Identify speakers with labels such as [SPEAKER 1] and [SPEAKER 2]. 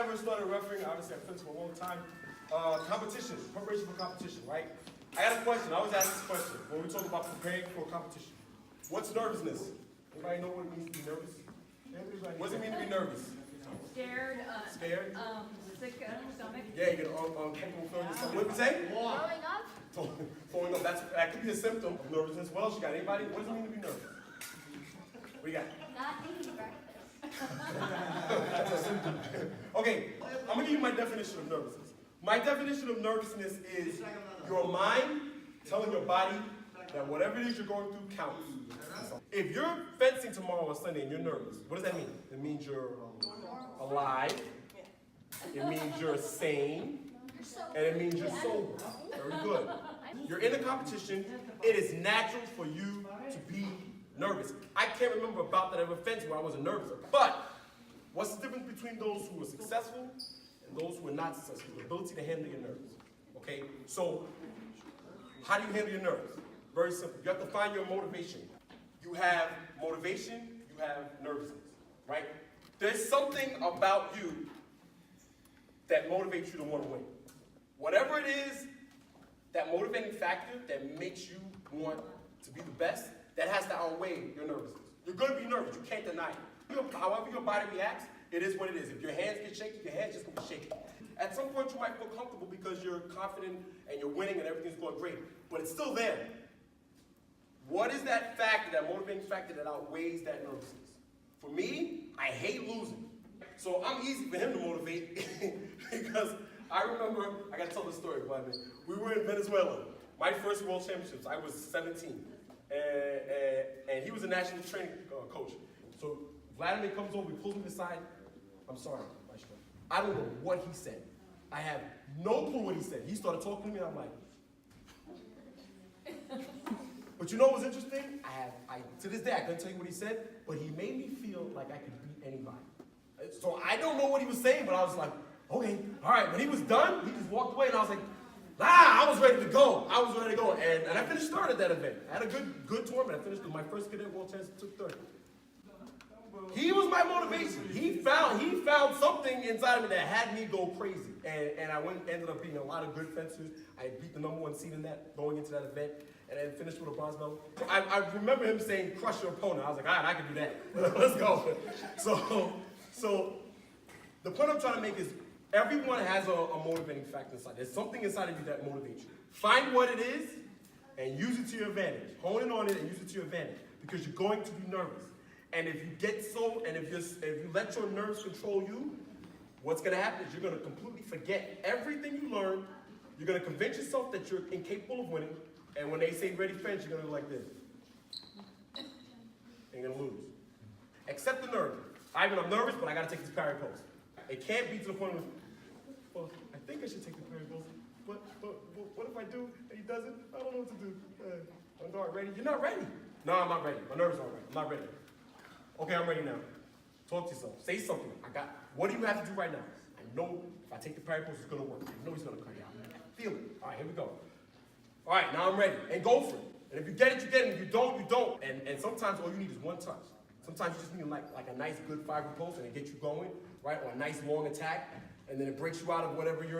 [SPEAKER 1] ever started refereeing, obviously I've fenced for a long time. Competition, preparation for competition, right? I got a question. I always ask this question when we talk about preparing for competition. What's nervousness? Anybody know what it means to be nervous? What does it mean to be nervous?
[SPEAKER 2] Scared.
[SPEAKER 1] Scared?
[SPEAKER 2] Sick stomach.
[SPEAKER 1] Yeah, you get uncomfortable feeling your stomach. What did we say?
[SPEAKER 2] Throwing up.
[SPEAKER 1] Throwing up. That could be a symptom of nervousness. What else you got? Anybody? What does it mean to be nervous? What you got?
[SPEAKER 2] Not eating breakfast.
[SPEAKER 1] That's a symptom. Okay, I'm gonna give you my definition of nervousness. My definition of nervousness is your mind telling your body that whatever it is you're going through counts. If you're fencing tomorrow on Sunday and you're nervous, what does that mean? It means you're alive. It means you're sane. And it means you're sober. Very good. You're in a competition. It is natural for you to be nervous. I can't remember about that ever fence where I wasn't nervous. But what's the difference between those who are successful and those who are not successful? The ability to handle your nerves. Okay? So, how do you handle your nerves? Very simple. You have to find your motivation. You have motivation, you have nervousness, right? There's something about you that motivates you to want to win. Whatever it is, that motivating factor that makes you want to be the best, that has to outweigh your nervousness. You're going to be nervous. You can't deny it. However your body reacts, it is what it is. If your hands get shaky, your hands just going to be shaky. At some point, you might feel comfortable because you're confident and you're winning and everything's going great. But it's still there. What is that factor, that motivating factor that outweighs that nervousness? For me, I hate losing. So I'm easy for him to motivate because I remember, I got to tell the story, but we were in Venezuela. My first World Championships, I was 17. And he was a national training coach. So Vladimir comes over, he pulls me aside. I'm sorry, Maestro. I don't know what he said. I have no clue what he said. He started talking to me, and I'm like, but you know what's interesting? To this day, I couldn't tell you what he said, but he made me feel like I could beat anybody. So I don't know what he was saying, but I was like, okay, all right. When he was done, he just walked away, and I was like, I was ready to go. I was ready to go, and I finished third at that event. I had a good tournament. I finished with my first cadet world championship, took third. He was my motivation. He found something inside of me that had me go crazy, and I ended up beating a lot of good fencers. I beat the #1 seed in that going into that event, and then finished with a bronze medal. I remember him saying, "Crush your opponent." I was like, all right, I can do that. Let's go. So the point I'm trying to make is, everyone has a motivating factor inside. There's something inside of you that motivates you. Find what it is and use it to your advantage. Hone in on it and use it to your advantage, because you're going to be nervous. And if you get if you let your nerves control you, what's going to happen is you're going to completely forget everything you learned. You're going to convince yourself that you're incapable of winning. And when they say ready, fence, you're going to go like this. And you're going to lose. Accept the nerve. I'm nervous, but I got to take this parry post. It can't be to the point of, well, I think I should take the parry post, but what if I do and he doesn't? I don't know what to do. I'm not ready. You're not ready. No, I'm not ready. My nerves aren't ready. I'm not ready. Okay, I'm ready now. Talk to yourself. Say something. What do you have to do right now? I know if I take the parry post, it's going to work. I know he's going to cut it out. I feel it. All right, here we go. All right, now I'm ready. And go for it. And if you get it, you get it. If you don't, you don't. And sometimes all you need is one touch. Sometimes you just need like a nice, good five post and it gets you going, right? Or a nice long attack, and then it breaks you out of whatever you're in.